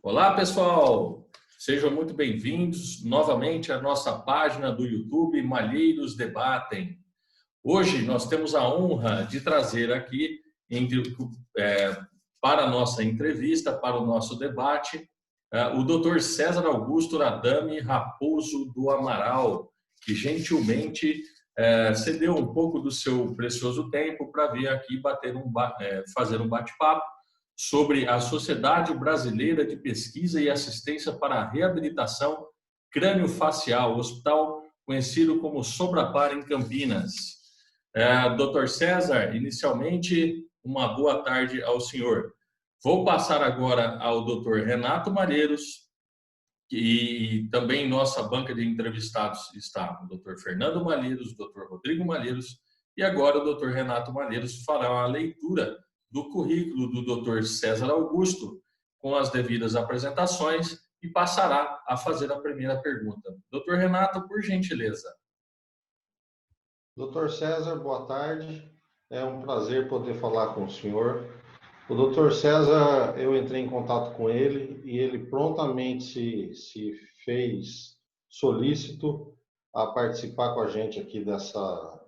Olá, pessoal! Sejam muito bem-vindos novamente à nossa página do YouTube Malheiros Debatem. Hoje nós temos a honra de trazer aqui para a nossa entrevista, para o nosso debate, o Dr. César Augusto Radame Raposo do Amaral, que gentilmente cedeu um pouco do seu precioso tempo para vir aqui fazer um bate-papo sobre a Sociedade Brasileira de Pesquisa e Assistência para a Reabilitação Crâniofacial, hospital conhecido como Sobrapar, em Campinas. Dr. César, inicialmente, uma boa tarde ao senhor. Vou passar agora ao Dr. Renato Malheiros, e também em nossa banca de entrevistados está o Dr. Fernando Malheiros, o Dr. Rodrigo Malheiros, e agora o Dr. Renato Malheiros fará a leitura do currículo do Dr. César Augusto, com as devidas apresentações, e passará a fazer a primeira pergunta. Dr. Renato, por gentileza. Dr. César, boa tarde. É um prazer poder falar com o senhor. O Dr. César, eu entrei em contato com ele e ele prontamente se fez solícito a participar com a gente aqui dessa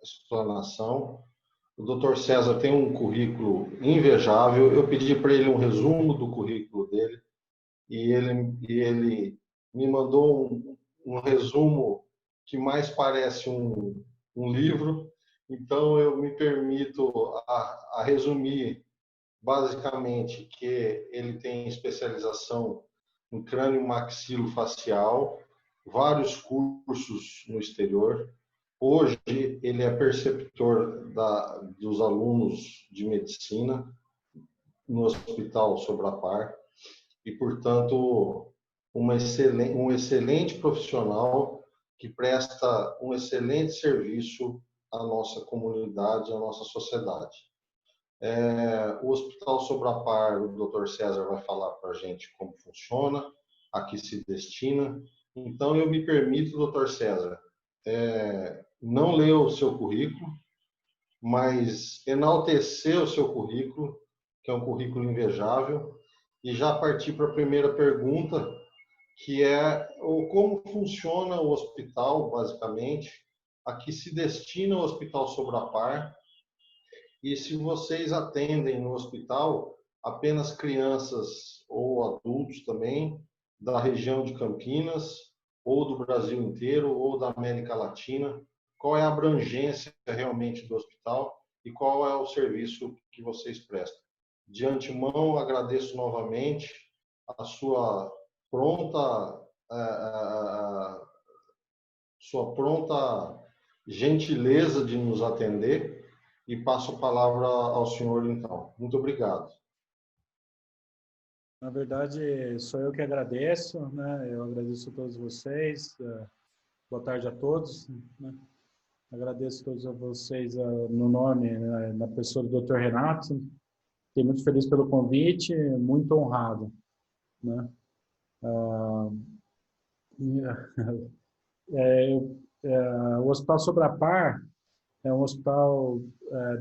explanação. O Dr. César tem um currículo invejável. Eu pedi para ele um resumo do currículo dele e ele me mandou um resumo que mais parece um livro. Então, eu me permito a resumir, basicamente, que ele tem especialização em crânio maxilofacial, vários cursos no exterior. Hoje, ele é preceptor dos alunos de medicina no Hospital Sobrapar e, portanto, um excelente profissional que presta um excelente serviço à nossa comunidade, à nossa sociedade. O Hospital Sobrapar, o Dr. César vai falar para a gente como funciona, a que se destina. Então, eu me permito, Dr. César, não ler o seu currículo, mas enaltecer o seu currículo, que é um currículo invejável, e já partir para a primeira pergunta, que é como funciona o hospital, basicamente, a que se destina o Hospital Sobrapar, e se vocês atendem no hospital apenas crianças ou adultos também, da região de Campinas, ou do Brasil inteiro, ou da América Latina, qual é a abrangência realmente do hospital e qual é o serviço que vocês prestam. De antemão, agradeço novamente a sua pronta gentileza de nos atender e passo a palavra ao senhor então. Muito obrigado. Na verdade, sou eu que agradeço, né? Eu agradeço a todos vocês. Boa tarde a todos, né? Agradeço a todos vocês no nome, né, na pessoa do Dr. Renato. Fiquei muito feliz pelo convite, muito honrado, né? O Hospital Sobrapar é um hospital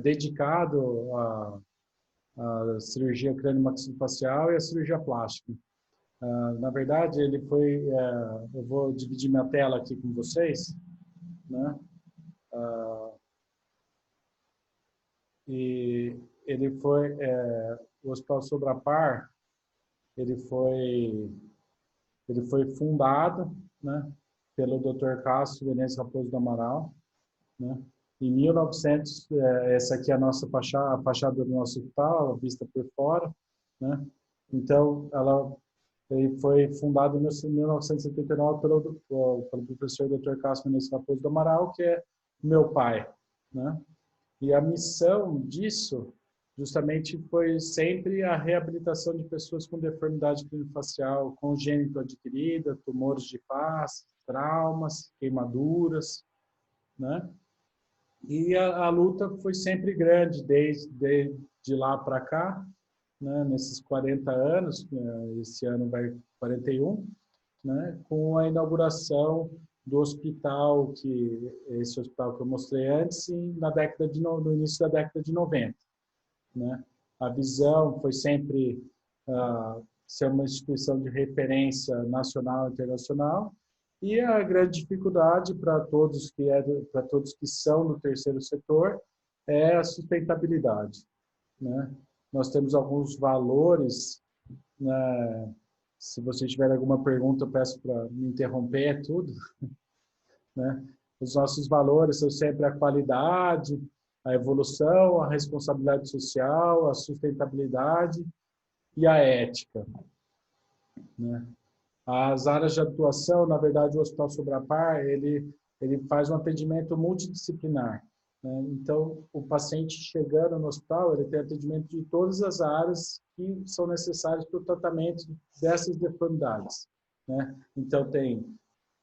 dedicado a cirurgia crânio-maxilofacial e a cirurgia plástica. Na verdade, ele foi... eu vou dividir minha tela aqui com vocês, né? E ele foi... o Hospital Sobrapar, ele foi fundado, né, pelo Dr. Cássio Venâncio Raposo do Amaral, né? Em 1900, essa aqui é a nossa a fachada do nosso hospital, a vista por fora, né? Então, ele foi fundado em 1979 pelo professor Dr. Cássio Venâncio Raposo do Amaral, que é meu pai, né? E a missão disso, justamente, foi sempre a reabilitação de pessoas com deformidade craniofacial congênito adquirida, tumores de face, traumas, queimaduras, né? E a luta foi sempre grande, desde lá para cá, né? Nesses 40 anos, esse ano vai 41, né? Com a inauguração do hospital, esse hospital que eu mostrei antes, no início da década de 90. Né? A visão foi sempre ser uma instituição de referência nacional e internacional. E a grande dificuldade para todos que são do terceiro setor é a sustentabilidade, né? Nós temos alguns valores, né? Se você tiver alguma pergunta, eu peço para me interromper, tudo, né? Os nossos valores são sempre a qualidade, a evolução, a responsabilidade social, a sustentabilidade e a ética, né? As áreas de atuação, na verdade, o Hospital Sobrapar, ele faz um atendimento multidisciplinar, né? Então, o paciente chegando no hospital, ele tem atendimento de todas as áreas que são necessárias para o tratamento dessas deformidades, né? Então, tem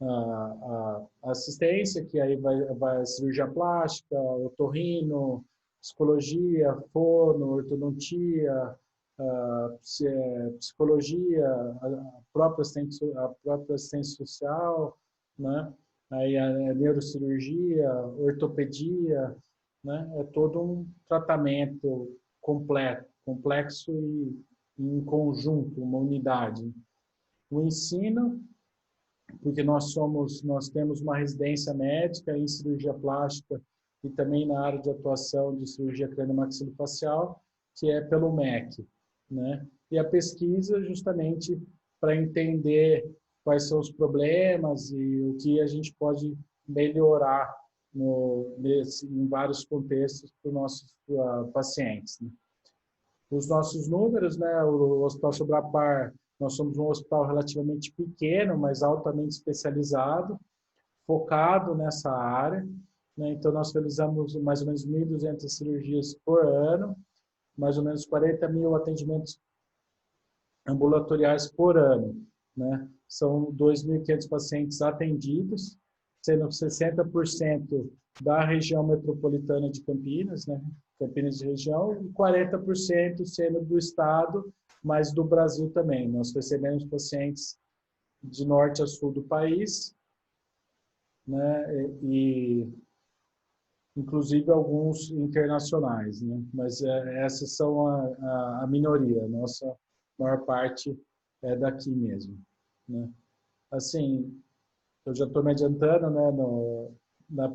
a assistência, que aí vai cirurgia plástica, otorrino, psicologia, fono, ortodontia, psicologia, a própria assistência social, né? Aí a neurocirurgia, ortopedia, né? É todo um tratamento completo, complexo e em conjunto, uma unidade. O ensino, porque nós temos uma residência médica em cirurgia plástica e também na área de atuação de cirurgia craniomaxilofacial, que é pelo MEC, né? E a pesquisa justamente para entender quais são os problemas e o que a gente pode melhorar em vários contextos para os nossos pacientes, né? Os nossos números, né? O Hospital Sobrapar, nós somos um hospital relativamente pequeno, mas altamente especializado, focado nessa área, né? Então, nós realizamos mais ou menos 1.200 cirurgias por ano, mais ou menos 40 mil atendimentos ambulatoriais por ano, né? São 2.500 pacientes atendidos, sendo 60% da região metropolitana de Campinas, né? Campinas de região, e 40% sendo do estado, mas do Brasil também. Nós recebemos pacientes de norte a sul do país, né? E inclusive alguns internacionais, né? Mas essas são a minoria. Nossa maior parte é daqui mesmo, né? Assim, eu já estou me adiantando, né,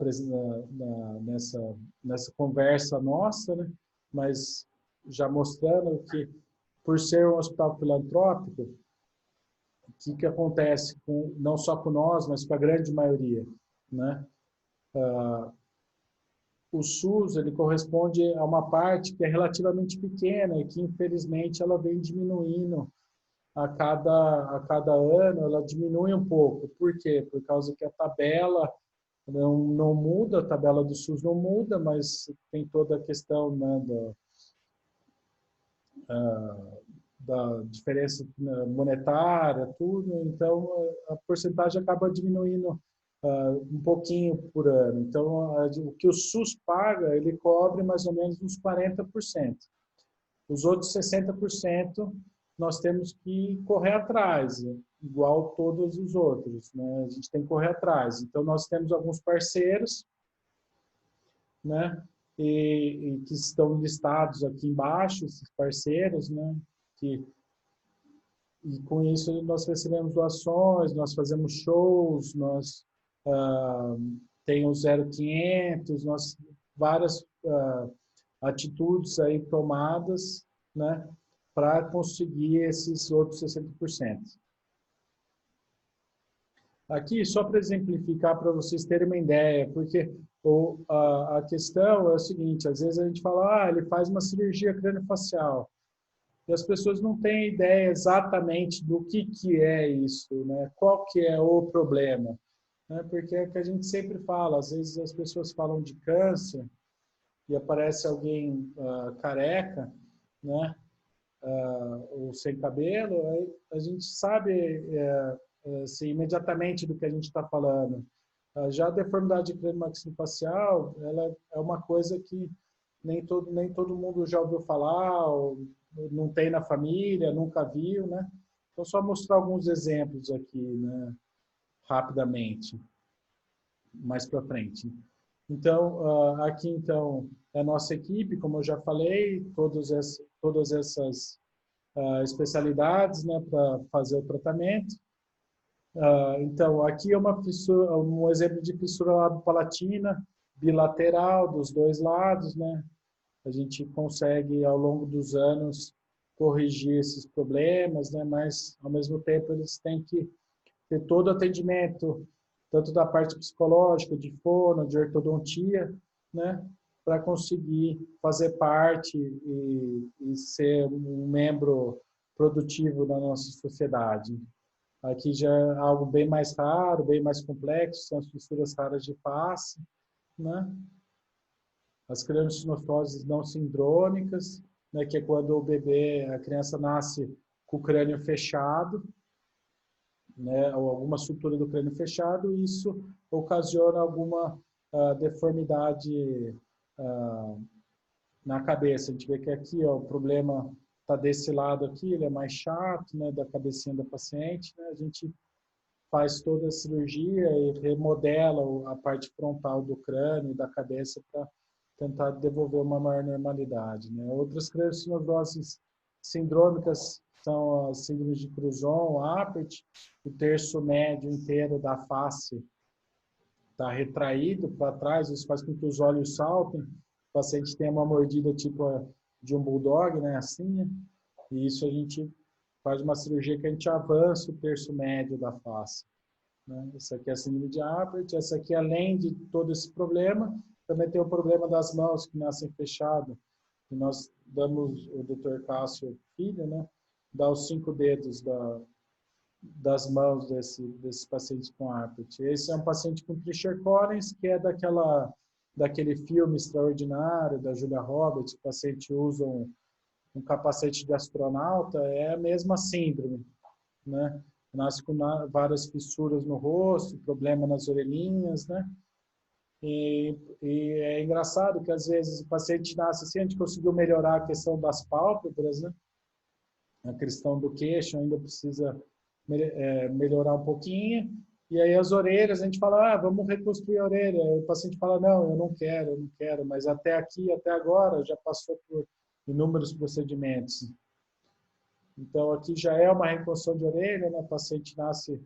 nessa conversa nossa, né? Mas já mostrando que, por ser um hospital filantrópico, o que acontece não só com nós, mas com a grande maioria, né? O SUS, ele corresponde a uma parte que é relativamente pequena e que, infelizmente, ela vem diminuindo a cada ano, ela diminui um pouco. Por quê? Por causa que a tabela não muda, a tabela do SUS não muda, mas tem toda a questão, né, da diferença monetária, tudo, então a porcentagem acaba diminuindo um pouquinho por ano. Então, o que o SUS paga, ele cobre mais ou menos uns 40%. Os outros 60% nós temos que correr atrás, igual todos os outros, né? A gente tem que correr atrás. Então, nós temos alguns parceiros, né? E que estão listados aqui embaixo, esses parceiros, né? E com isso nós recebemos doações, nós fazemos shows, nós tem o 0500, nós várias atitudes aí tomadas, né, para conseguir esses outros 60%. Aqui, só para exemplificar, para vocês terem uma ideia, porque a questão é o seguinte, às vezes a gente fala, ele faz uma cirurgia craniofacial, e as pessoas não têm ideia exatamente do que é isso, né? Qual que é o problema, né? Porque é o que a gente sempre fala, às vezes as pessoas falam de câncer e aparece alguém careca, né? Ou sem cabelo, aí a gente sabe assim, imediatamente do que a gente está falando. Já a deformidade craniomaxilofacial, ela é uma coisa que nem todo mundo já ouviu falar, ou não tem na família, nunca viu, né? Então, só mostrar alguns exemplos aqui, né? Rapidamente, mais para frente. Então, aqui, então, é a nossa equipe, como eu já falei, todas essas especialidades, né, para fazer o tratamento. Então, aqui é uma fissura, um exemplo de fissura labopalatina bilateral dos dois lados, né? A gente consegue, ao longo dos anos, corrigir esses problemas, né? Mas, ao mesmo tempo, eles têm que ter todo o atendimento, tanto da parte psicológica, de fono, de ortodontia, né? Para conseguir fazer parte e ser um membro produtivo da nossa sociedade. Aqui já é algo bem mais raro, bem mais complexo, são as fissuras raras de face, né? As craniosinostoses não sindrômicas, né? Que é quando o bebê, a criança nasce com o crânio fechado, né? Ou alguma sutura do crânio fechado, e isso ocasiona alguma deformidade na cabeça. A gente vê que aqui, ó, o problema está desse lado aqui, ele é mais chato, né? Da cabecinha da paciente, né? A gente faz toda a cirurgia e remodela a parte frontal do crânio e da cabeça para tentar devolver uma maior normalidade, né? Outras craniosinostoses sindrômicas são as síndromes de Cruzon, Apert, o terço médio inteiro da face está retraído para trás, isso faz com que os olhos saltem, o paciente tenha uma mordida tipo de um bulldog, né, assim, e isso a gente faz uma cirurgia que a gente avança o terço médio da face, né? Essa aqui é a síndrome de Apert, essa aqui, além de todo esse problema, também tem o problema das mãos que nascem fechadas, e nós damos, o Dr. Cássio Filho, né, dá os 5 dedos das mãos desses pacientes com Apert. Esse é um paciente com Treacher Collins, que é daquele filme extraordinário da Julia Roberts, o paciente usa um capacete de astronauta, é a mesma síndrome, né? Nasce com várias fissuras no rosto, problema nas orelhinhas, né? E é engraçado que às vezes o paciente nasce assim, a gente conseguiu melhorar a questão das pálpebras, né? A questão do queixo ainda precisa melhorar um pouquinho, e aí as orelhas, a gente fala, vamos reconstruir a orelha, o paciente fala, não, eu não quero, mas até aqui, até agora, já passou por inúmeros procedimentos. Então, aqui já é uma reconstrução de orelha, né? O paciente nasce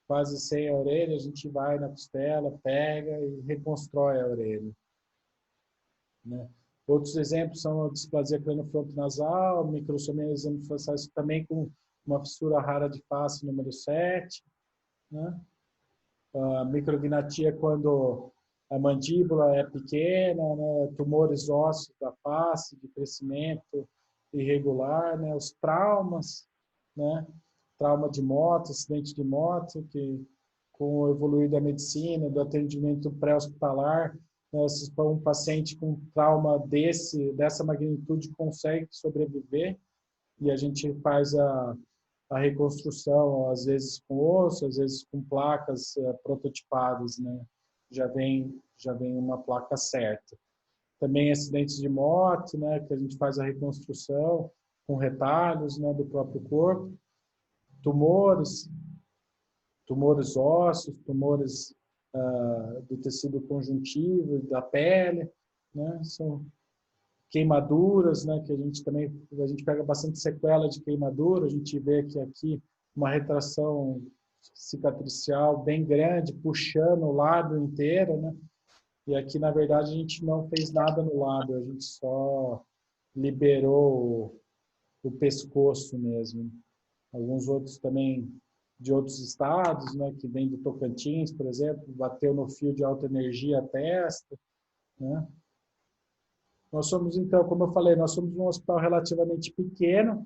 quase sem a orelha, a gente vai na costela, pega e reconstrói a orelha, né? Outros exemplos são a displasia cranio-frontonasal, microsomia exame-faciais também com uma fissura rara de face número 7, né? A micrognatia quando a mandíbula é pequena, né? Tumores ósseos da face, de crescimento irregular, né? Os traumas, né? Trauma de moto, acidente de moto, que com o evoluir da medicina, do atendimento pré-hospitalar, né? Um paciente com trauma dessa magnitude consegue sobreviver, e a gente faz a reconstrução, às vezes com osso, às vezes com placas prototipadas, né? Já vem uma placa certa. Também acidentes de moto, né? Que a gente faz a reconstrução com retalhos, né? Do próprio corpo. Tumores ósseos, tumores do tecido conjuntivo, da pele, né? São queimaduras, né, que a gente pega bastante sequela de queimadura, a gente vê que aqui uma retração cicatricial bem grande, puxando o lábio inteiro, né, e aqui, na verdade, a gente não fez nada no lábio, a gente só liberou o pescoço mesmo. Alguns outros também de outros estados, né, que vem do Tocantins, por exemplo, bateu no fio de alta energia a testa, né. Nós somos, então, como eu falei, nós somos um hospital relativamente pequeno,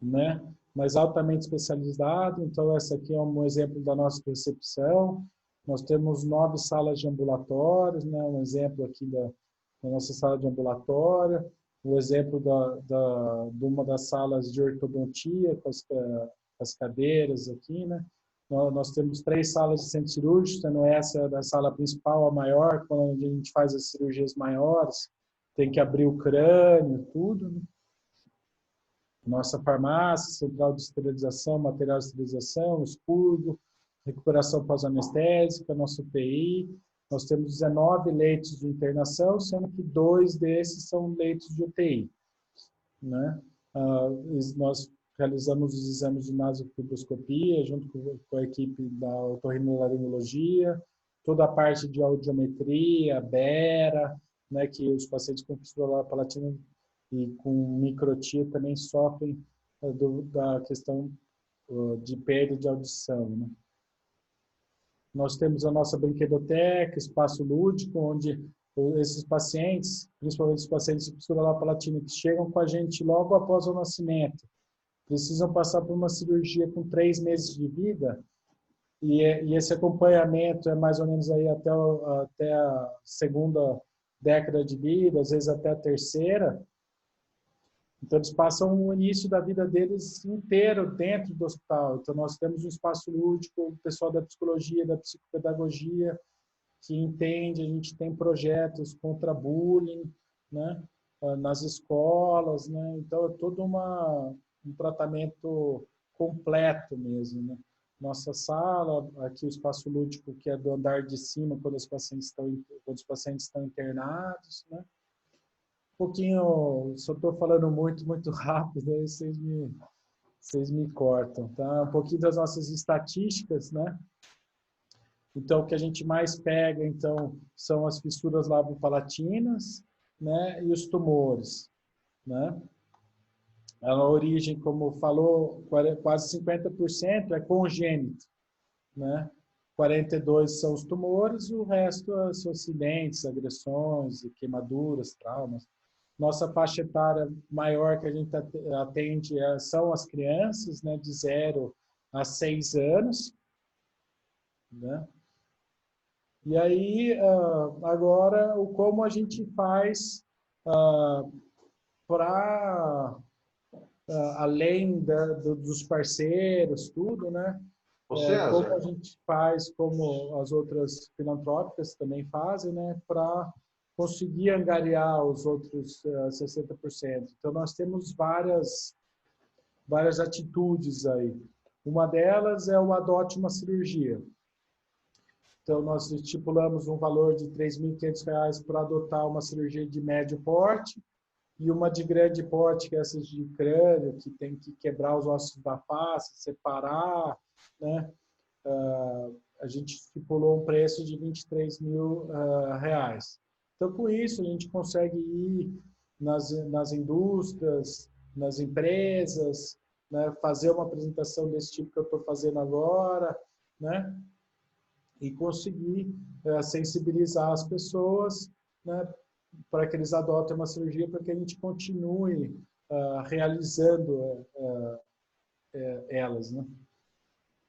né? Mas altamente especializado. Então, essa aqui é um exemplo da nossa recepção. Nós temos 9 salas de ambulatórios, né? Um exemplo aqui da nossa sala de ambulatório. Um exemplo de uma das salas de ortodontia, com as cadeiras aqui, né? Nós temos 3 salas de centro cirúrgico, sendo essa da sala principal, a maior, quando a gente faz as cirurgias maiores, tem que abrir o crânio, tudo, né? Nossa farmácia, central de esterilização, material de esterilização, escudo, recuperação pós-anestésica, nosso UTI. Nós temos 19 leitos de internação, sendo que 2 desses são leitos de UTI, né? Nós realizamos os exames de nasofibroscopia junto com a equipe da otorrinolaringologia, toda a parte de audiometria, BERA, né, que os pacientes com fístula palatina e com microtia também sofrem da questão de perda de audição, né? Nós temos a nossa brinquedoteca, espaço lúdico, onde esses pacientes, principalmente os pacientes de fístula palatina, que chegam com a gente logo após o nascimento, precisam passar por uma cirurgia com 3 meses de vida, e esse acompanhamento é mais ou menos aí até a segunda década de vida, às vezes até a terceira. Então, eles passam o início da vida deles inteiro dentro do hospital. Então, nós temos um espaço lúdico, o pessoal da psicologia, da psicopedagogia, que entende, a gente tem projetos contra bullying, né, nas escolas, né? Então, é todo um tratamento completo mesmo, né? Nossa sala, aqui o espaço lúdico, que é do andar de cima, quando os pacientes estão internados, né? Um pouquinho, só estou falando muito rápido, aí vocês me cortam, tá? Um pouquinho das nossas estatísticas, né? Então, o que a gente mais pega, então, são as fissuras labopalatinas, né? E os tumores, né? A origem, como falou, quase 50% é congênito, né? 42% são os tumores, o resto são acidentes, agressões, queimaduras, traumas. Nossa faixa etária maior que a gente atende são as crianças, né, de 0 a 6 anos. Né? E aí, agora, como a gente faz para, além dos parceiros, tudo, né? Como a gente faz, como as outras filantrópicas também fazem, né? Para conseguir angariar os outros 60%. Então, nós temos várias atitudes aí. Uma delas é o adote uma cirurgia. Então, nós estipulamos um valor de R$ 3.500 para adotar uma cirurgia de médio porte e uma de grande porte, que é essas de crânio, que tem que quebrar os ossos da face, separar, né? A gente estipulou um preço de R$ 23.000. Então, com isso, a gente consegue ir nas indústrias, nas empresas, né, fazer uma apresentação desse tipo que eu estou fazendo agora, né, e conseguir sensibilizar as pessoas, né, para que eles adotem uma cirurgia, para que a gente continue realizando elas, né.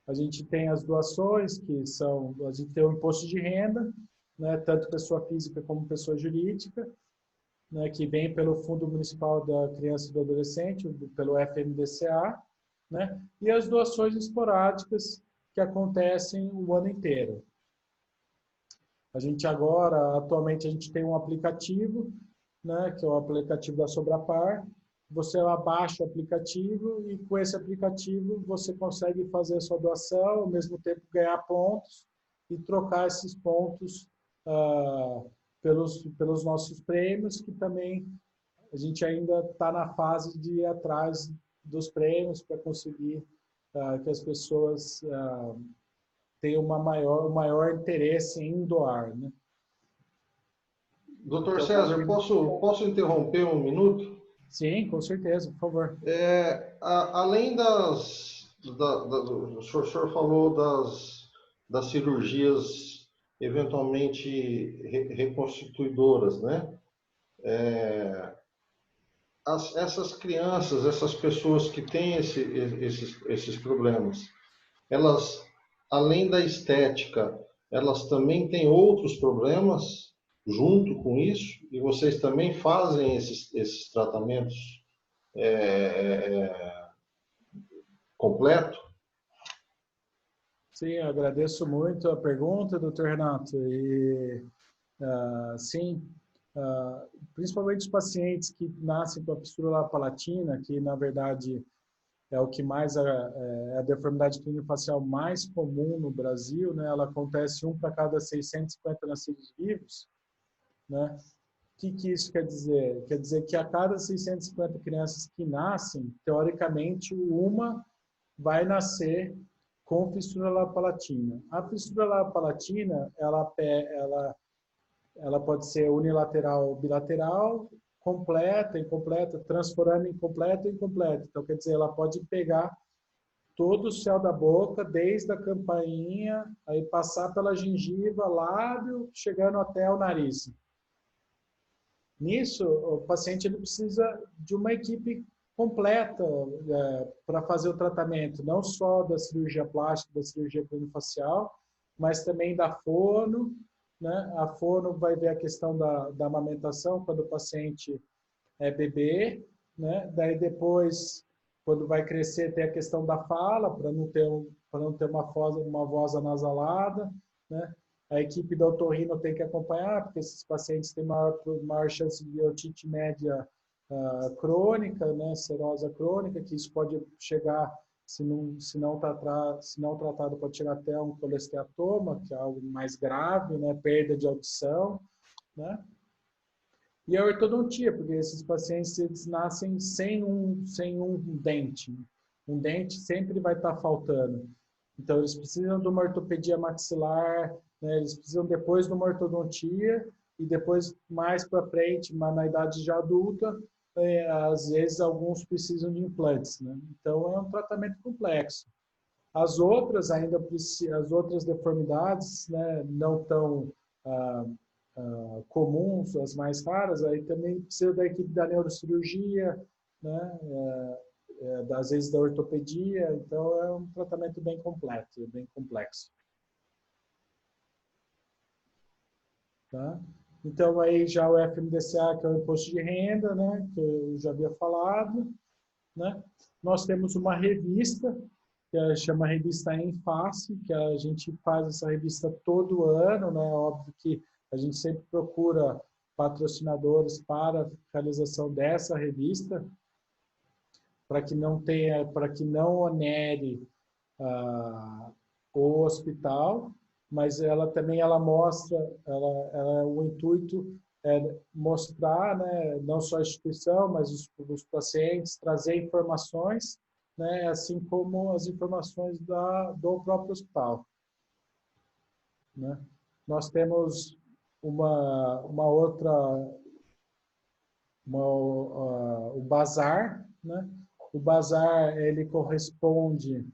A gente tem as doações, que são, a gente tem o imposto de renda, né, tanto pessoa física como pessoa jurídica, né, que vem pelo Fundo Municipal da Criança e do Adolescente, pelo FMDCA, né, e as doações esporádicas que acontecem o ano inteiro. A gente agora, atualmente, a gente tem um aplicativo, né, que é o aplicativo da Sobrapar. Você abaixa o aplicativo e com esse aplicativo você consegue fazer a sua doação, ao mesmo tempo ganhar pontos e trocar esses pontos pelos nossos prêmios, que também a gente ainda está na fase de ir atrás dos prêmios para conseguir que as pessoas tenham um maior interesse em doar, né? Doutor César, posso interromper um minuto? Sim, com certeza, por favor. Além o senhor falou das cirurgias eventualmente reconstituidoras, né? Essas crianças, essas pessoas que têm esses problemas, elas, além da estética, elas também têm outros problemas junto com isso? E vocês também fazem esses tratamentos completo? Sim, eu agradeço muito a pergunta, doutor Renato. E, sim, principalmente os pacientes que nascem com a fístula palatina, que na verdade é o que mais é a deformidade clínico-facial mais comum no Brasil, né? Ela acontece 1 para cada 650 nascidos vivos, né? que isso quer dizer? Quer dizer que a cada 650 crianças que nascem, teoricamente, uma vai nascer com fissura labopalatina. A fissura labopalatina, ela pode ser unilateral ou bilateral, completa, incompleta, transformando em completa e incompleta. Então, quer dizer, ela pode pegar todo o céu da boca, desde a campainha, aí passar pela gengiva, lábio, chegando até o nariz. Nisso, o paciente ele precisa de uma equipe completa para fazer o tratamento, não só da cirurgia plástica, da cirurgia craniofacial, mas também da fono, né? A fono vai ver a questão da amamentação, quando o paciente é bebê, né? Daí depois, quando vai crescer, tem a questão da fala, para não ter uma voz anasalada, né? A equipe da otorrino tem que acompanhar, porque esses pacientes têm maior chance de otite média crônica, né? Serosa crônica, que isso pode chegar, se não tratado, pode chegar até um colesteatoma, que é algo mais grave, né? Perda de audição, né? E a ortodontia, porque esses pacientes eles nascem sem um dente. Um dente sempre vai estar faltando. Então, eles precisam de uma ortopedia maxilar, né? Eles precisam depois de uma ortodontia e depois, mais para frente, na idade já adulta, às vezes alguns precisam de implantes, né? Então, é um tratamento complexo. As outras as outras deformidades, né, não tão comuns, as mais raras, aí também precisa da equipe da neurocirurgia, né, às vezes da ortopedia, então é um tratamento bem completo, bem complexo. Tá? Então aí já o FMDCA, que é o imposto de renda, né, que eu já havia falado, né? Nós temos uma revista, que chama Revista Em Face, que a gente faz essa revista todo ano, né? Óbvio que a gente sempre procura patrocinadores para a realização dessa revista, para que não onere o hospital, mas ela também mostra, o intuito é mostrar, né, não só a instituição, mas os pacientes, trazer informações, né, assim como as informações do próprio hospital, né? Nós temos o bazar, né? O bazar ele corresponde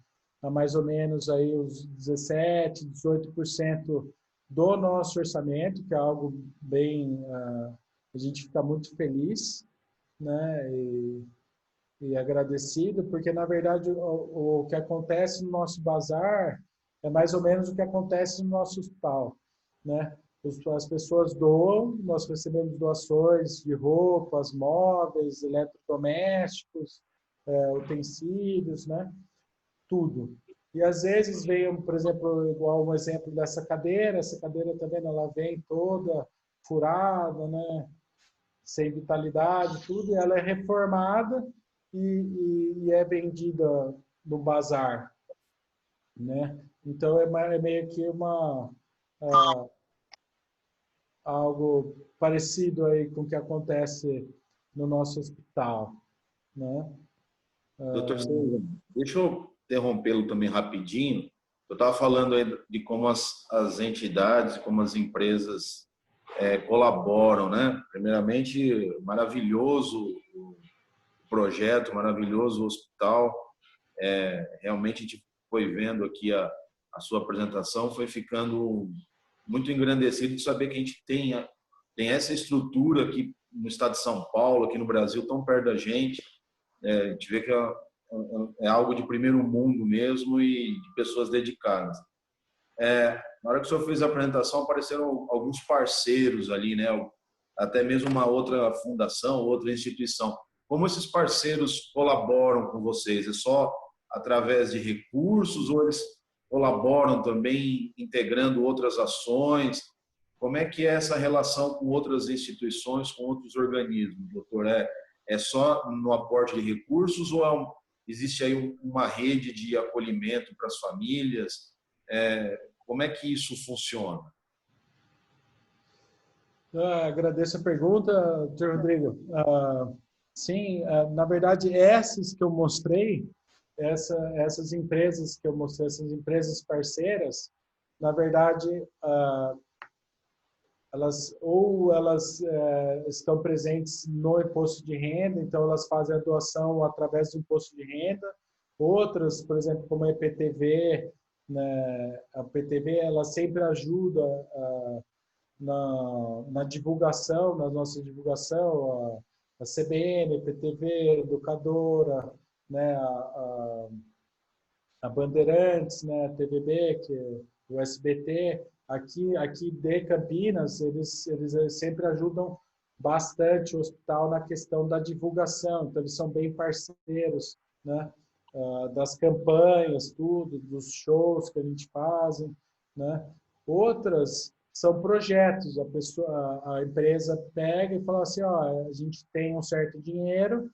a mais ou menos aí os 17, 18% do nosso orçamento, que é algo bem, a gente fica muito feliz, né? E agradecido, porque na verdade o que acontece no nosso bazar é mais ou menos o que acontece no nosso hospital, né? As pessoas doam, nós recebemos doações de roupas, móveis, eletrodomésticos, utensílios, né? Tudo. E às vezes vem, por exemplo, igual um exemplo dessa cadeira, essa cadeira também ela vem toda furada, né? Sem vitalidade, tudo, e ela é reformada e é vendida no bazar, né? Então é meio que algo parecido aí com o que acontece no nosso hospital, né? Doutor César, deixa eu interrompê-lo também rapidinho. Eu estava falando aí de como as entidades, como as empresas colaboram, né? Primeiramente, maravilhoso o projeto, maravilhoso o hospital. Realmente a gente foi vendo aqui a sua apresentação, foi ficando muito engrandecido de saber que a gente tem essa estrutura aqui no estado de São Paulo, aqui no Brasil, tão perto da gente. A gente vê que é algo de primeiro mundo mesmo e de pessoas dedicadas. Na hora que o senhor fez a apresentação, apareceram alguns parceiros ali, né? Até mesmo uma outra fundação, outra instituição. Como esses parceiros colaboram com vocês? É só através de recursos ou eles colaboram também integrando outras ações? Como é que é essa relação com outras instituições, com outros organismos, doutor? É só no aporte de recursos ou existe aí uma rede de acolhimento para as famílias? Como é que isso funciona? Agradeço a pergunta, Dr. Rodrigo. Sim, na verdade, essas que eu mostrei, essas empresas que eu mostrei, essas empresas parceiras, na verdade, elas estão presentes no imposto de renda, então elas fazem a doação através do imposto de renda. Outras, por exemplo, como a EPTV, né, a PTV, ela sempre ajuda na divulgação, na nossa divulgação, a CBN, a PTV, Educadora, né, a Bandeirantes, né, a TVB, que é o SBT. Aqui de Campinas, eles sempre ajudam bastante o hospital na questão da divulgação, então eles são bem parceiros, né, das campanhas, tudo, dos shows que a gente faz, né. Outras são projetos, a empresa pega e fala assim, ó, a gente tem um certo dinheiro,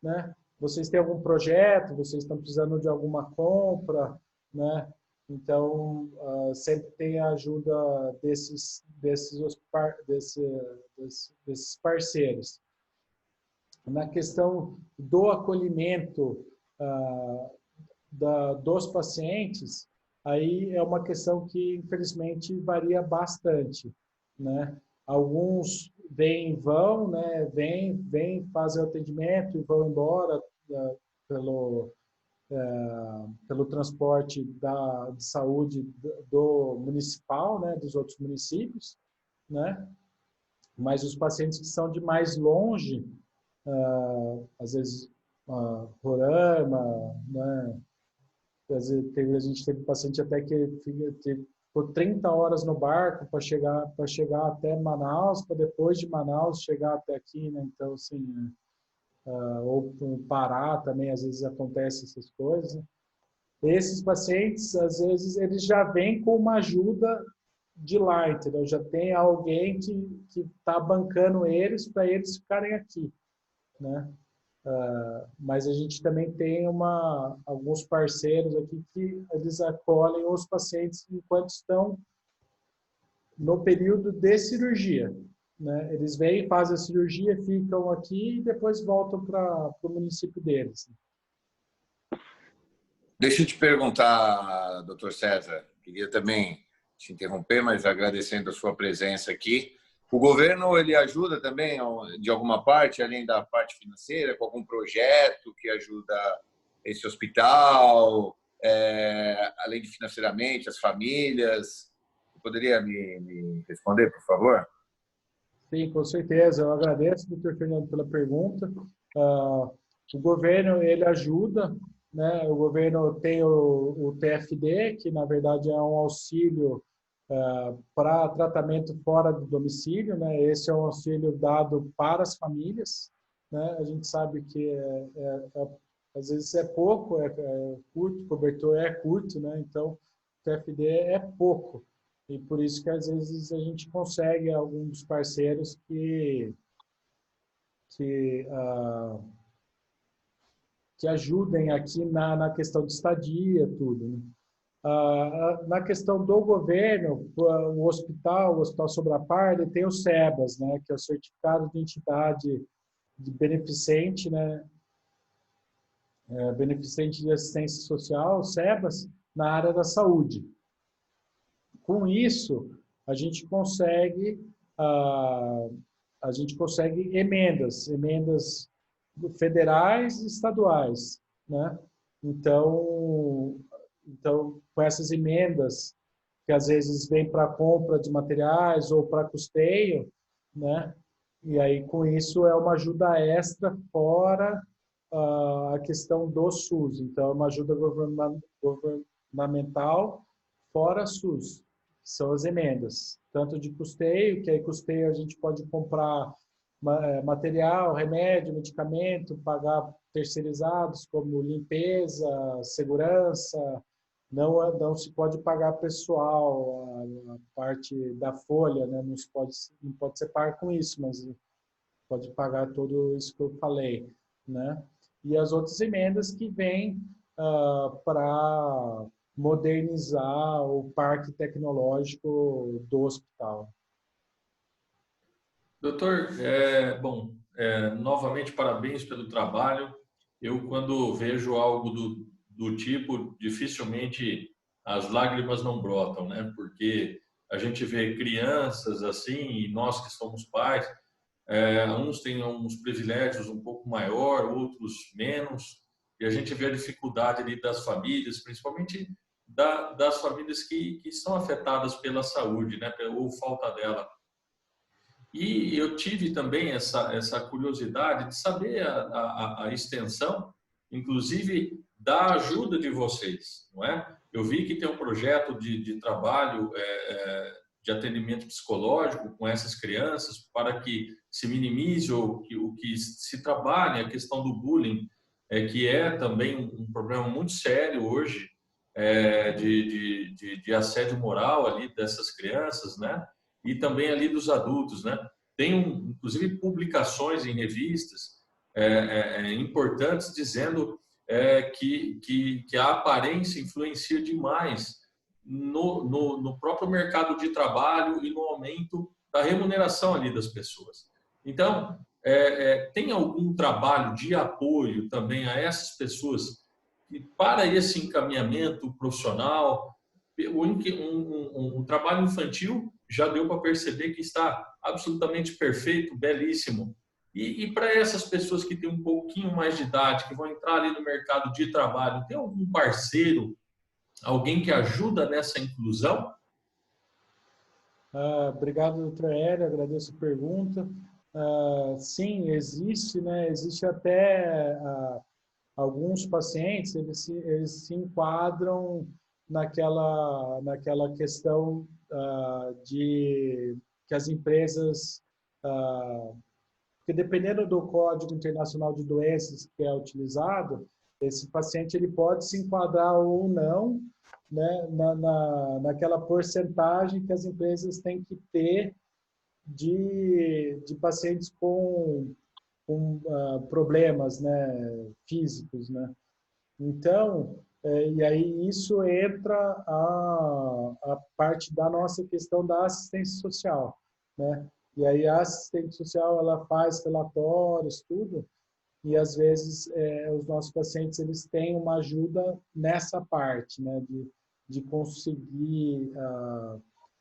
né? Vocês têm algum projeto, vocês estão precisando de alguma compra, né? Então, sempre tem a ajuda desses parceiros. Na questão do acolhimento dos pacientes, aí é uma questão que, infelizmente, varia bastante, né? Alguns vêm e vão, né? Vêm, fazem o atendimento e vão embora pelo, pelo transporte de saúde do municipal, né? Dos outros municípios, né? Mas os pacientes que são de mais longe, às vezes, Roraima, né? A gente teve paciente até que ficou 30 horas no barco para chegar até Manaus, para depois de Manaus chegar até aqui, né? Então, assim, ou no Pará também, às vezes acontece essas coisas, né? Esses pacientes, às vezes, eles já vêm com uma ajuda de lá, entendeu? Já tem alguém que está bancando eles para eles ficarem aqui, né? Mas a gente também tem alguns parceiros aqui que eles acolhem os pacientes enquanto estão no período de cirurgia, né? Eles vêm, fazem a cirurgia, ficam aqui e depois voltam para o município deles. Deixa eu te perguntar, doutor César, queria também te interromper, mas agradecendo a sua presença aqui. O governo, ele ajuda também, de alguma parte, além da parte financeira, com algum projeto que ajuda esse hospital, além de financeiramente, as famílias? Você poderia me responder, por favor? Sim, com certeza. Eu agradeço, doutor Fernando, pela pergunta. O governo, ele ajuda, né? O governo tem o TFD, que na verdade é um auxílio para tratamento fora do domicílio, né? Esse é um auxílio dado para as famílias, né? A gente sabe que às vezes é pouco, é curto, o cobertor é curto, né? Então, o TFD é pouco. E por isso que às vezes a gente consegue alguns parceiros que, que ajudem aqui na questão de estadia, tudo, né? Na questão do governo, o Hospital Sobre a Par, ele tem o SEBAS, né, que é o Certificado de Entidade de Beneficente, né, Beneficente de Assistência Social, SEBAS, na área da saúde. Com isso, a gente consegue emendas federais e estaduais, né? Então, com essas emendas, que às vezes vêm para compra de materiais ou para custeio, né? E aí, com isso, é uma ajuda extra fora a questão do SUS. Então, é uma ajuda governamental fora SUS, que são as emendas. Tanto de custeio, que aí custeio a gente pode comprar material, remédio, medicamento, pagar terceirizados como limpeza, segurança. Não se pode pagar pessoal, a parte da folha, né? Não pode ser pago com isso, mas pode pagar tudo isso que eu falei, né? E as outras emendas que vêm para modernizar o parque tecnológico do hospital. Doutor, novamente parabéns pelo trabalho. Eu, quando vejo algo do tipo, dificilmente as lágrimas não brotam, né? Porque a gente vê crianças assim, e nós que somos pais, uns têm uns privilégios um pouco maior, outros menos, e a gente vê a dificuldade ali das famílias, principalmente das famílias que são afetadas pela saúde, né? Ou falta dela. E eu tive também essa curiosidade de saber a extensão, inclusive, da ajuda de vocês, não é? Eu vi que tem um projeto de trabalho de atendimento psicológico com essas crianças para que se minimize o que se trabalhe a questão do bullying, que é também um problema muito sério hoje, de assédio moral ali dessas crianças, né? E também ali dos adultos, né? Tem, inclusive, publicações em revistas importantes dizendo que a aparência influencia demais no próprio mercado de trabalho e no aumento da remuneração ali das pessoas. Então, tem algum trabalho de apoio também a essas pessoas para esse encaminhamento profissional? Um trabalho infantil já deu para perceber que está absolutamente perfeito, belíssimo. E para essas pessoas que têm um pouquinho mais de idade, que vão entrar ali no mercado de trabalho, tem algum parceiro, alguém que ajuda nessa inclusão? Obrigado, doutor Hélio, agradeço a pergunta. Sim, existe, né? Existe até alguns pacientes, eles se enquadram naquela questão de que as empresas, porque dependendo do Código Internacional de Doenças que é utilizado, esse paciente ele pode se enquadrar ou não, né, naquela porcentagem que as empresas têm que ter de pacientes com problemas, né, físicos, né? Então, e aí isso entra a parte da nossa questão da assistência social, né? E aí a assistente social ela faz relatórios, tudo, e às vezes os nossos pacientes eles têm uma ajuda nessa parte, né? De conseguir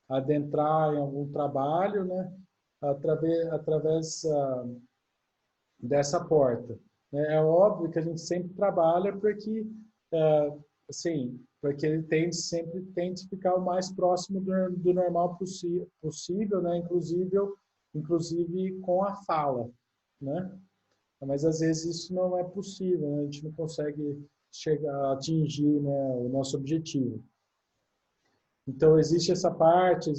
adentrar em algum trabalho, né? Através dessa porta. É óbvio que a gente sempre trabalha para que, assim, para que ele sempre tente ficar o mais próximo do normal possível, né? Inclusive com a fala, né? Mas às vezes isso não é possível, né? A gente não consegue atingir, né, o nosso objetivo. Então existe a parte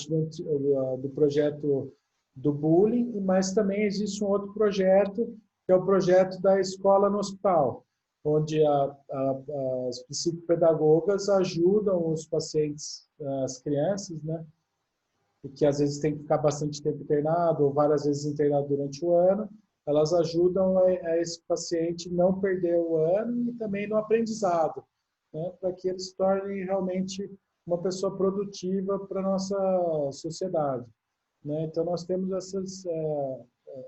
do projeto do bullying, mas também existe um outro projeto, que é o projeto da escola no hospital, onde as psicopedagogas ajudam os pacientes, as crianças, né, que às vezes tem que ficar bastante tempo internado, ou várias vezes internado durante o ano, elas ajudam a esse paciente não perder o ano e também no aprendizado, né, para que ele se torne realmente uma pessoa produtiva para a nossa sociedade. Né? Então, nós temos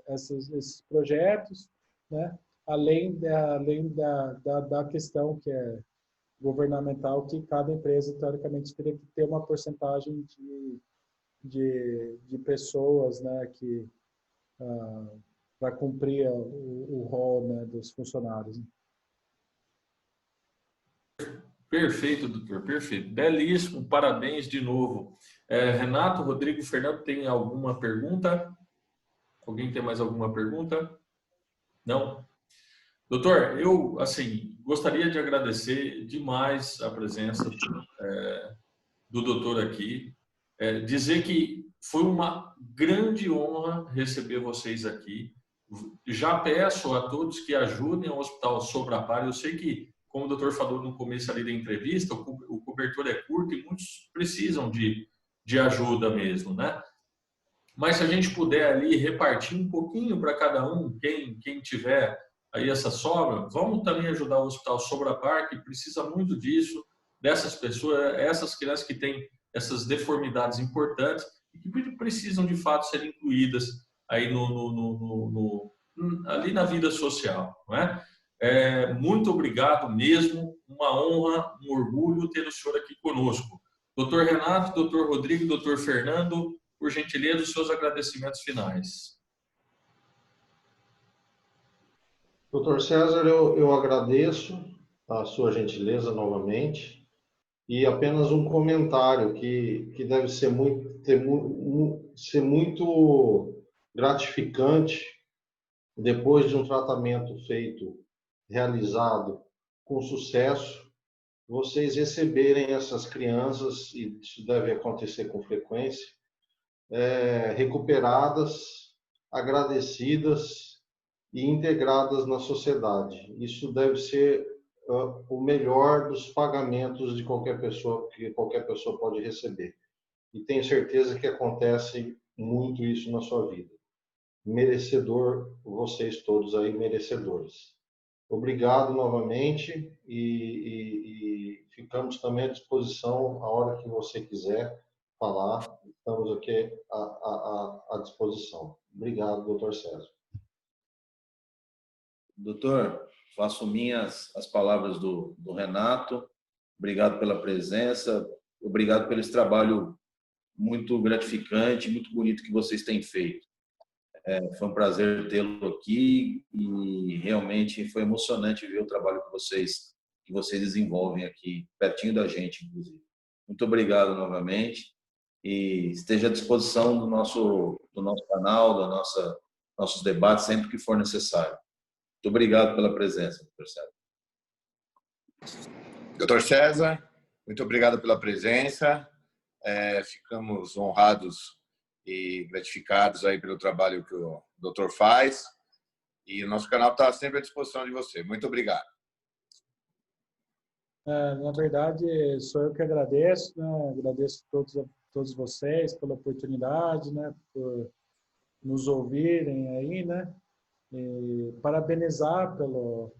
esses projetos, né? além da questão que é governamental, que cada empresa, teoricamente, teria que ter uma porcentagem de pessoas, né? Para cumprir o rol, né? dos funcionários. Perfeito, doutor, perfeito. Belíssimo, parabéns de novo. Renato, Rodrigo, Fernando, tem alguma pergunta? Alguém tem mais alguma pergunta? Não? Doutor, eu, assim, gostaria de agradecer demais a presença do doutor aqui. Dizer que foi uma grande honra receber vocês aqui. Já peço a todos que ajudem o Hospital Sobrapar. Eu sei que, como o doutor falou no começo ali da entrevista, o cobertor é curto e muitos precisam de ajuda mesmo, né? Mas se a gente puder ali repartir um pouquinho para cada um, quem tiver aí essa sobra, vamos também ajudar o Hospital Sobrapar, que precisa muito disso, dessas pessoas, essas crianças que têm essas deformidades importantes, e que precisam de fato ser incluídas aí ali na vida social, não é? Muito obrigado mesmo, uma honra, um orgulho ter o senhor aqui conosco. Doutor Renato, doutor Rodrigo, doutor Fernando, por gentileza, os seus agradecimentos finais. Doutor César, eu agradeço a sua gentileza novamente e apenas um comentário que deve ser muito gratificante depois de um tratamento realizado com sucesso, vocês receberem essas crianças, e isso deve acontecer com frequência, recuperadas, agradecidas e integradas na sociedade. Isso deve ser o melhor dos pagamentos de qualquer pessoa que qualquer pessoa pode receber. E tenho certeza que acontece muito isso na sua vida. Merecedor, vocês todos aí merecedores. Obrigado novamente e ficamos também à disposição a hora que você quiser falar. Estamos aqui à disposição. Obrigado, doutor César. Doutor, faço minhas as palavras do Renato. Obrigado pela presença, obrigado pelo esse trabalho muito gratificante, muito bonito que vocês têm feito. Foi um prazer tê-lo aqui e realmente foi emocionante ver o trabalho que vocês desenvolvem aqui, pertinho da gente, inclusive. Muito obrigado novamente e esteja à disposição do nosso canal, nossos debates, sempre que for necessário. Muito obrigado pela presença, doutor César. Doutor César, muito obrigado pela presença. Ficamos honrados e gratificados aí pelo trabalho que o doutor faz. E o nosso canal está sempre à disposição de você. Muito obrigado. Na verdade, sou eu que agradeço, né? Agradeço a todos vocês pela oportunidade, né? Por nos ouvirem aí, né? E parabenizar pelo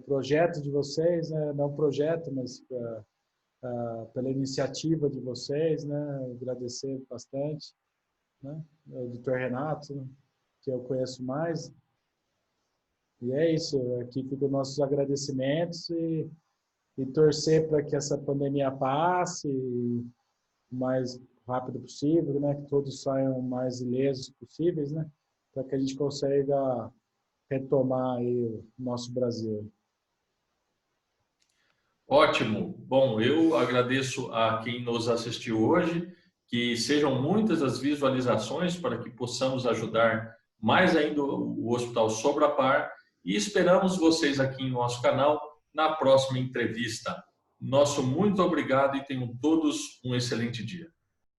projeto de vocês, né? Não projeto, mas pela iniciativa de vocês, né? Agradecer bastante, né? O Dr. Renato, né? Que eu conheço mais. E é isso, aqui ficam nossos agradecimentos e torcer para que essa pandemia passe o mais rápido possível, né? Que todos saiam mais ilesos possíveis, né? Para que a gente consiga retomar aí o nosso Brasil. Ótimo. Bom, eu agradeço a quem nos assistiu hoje, que sejam muitas as visualizações para que possamos ajudar mais ainda o Hospital Sobrapar e esperamos vocês aqui em nosso canal na próxima entrevista. Nosso muito obrigado e tenham todos um excelente dia.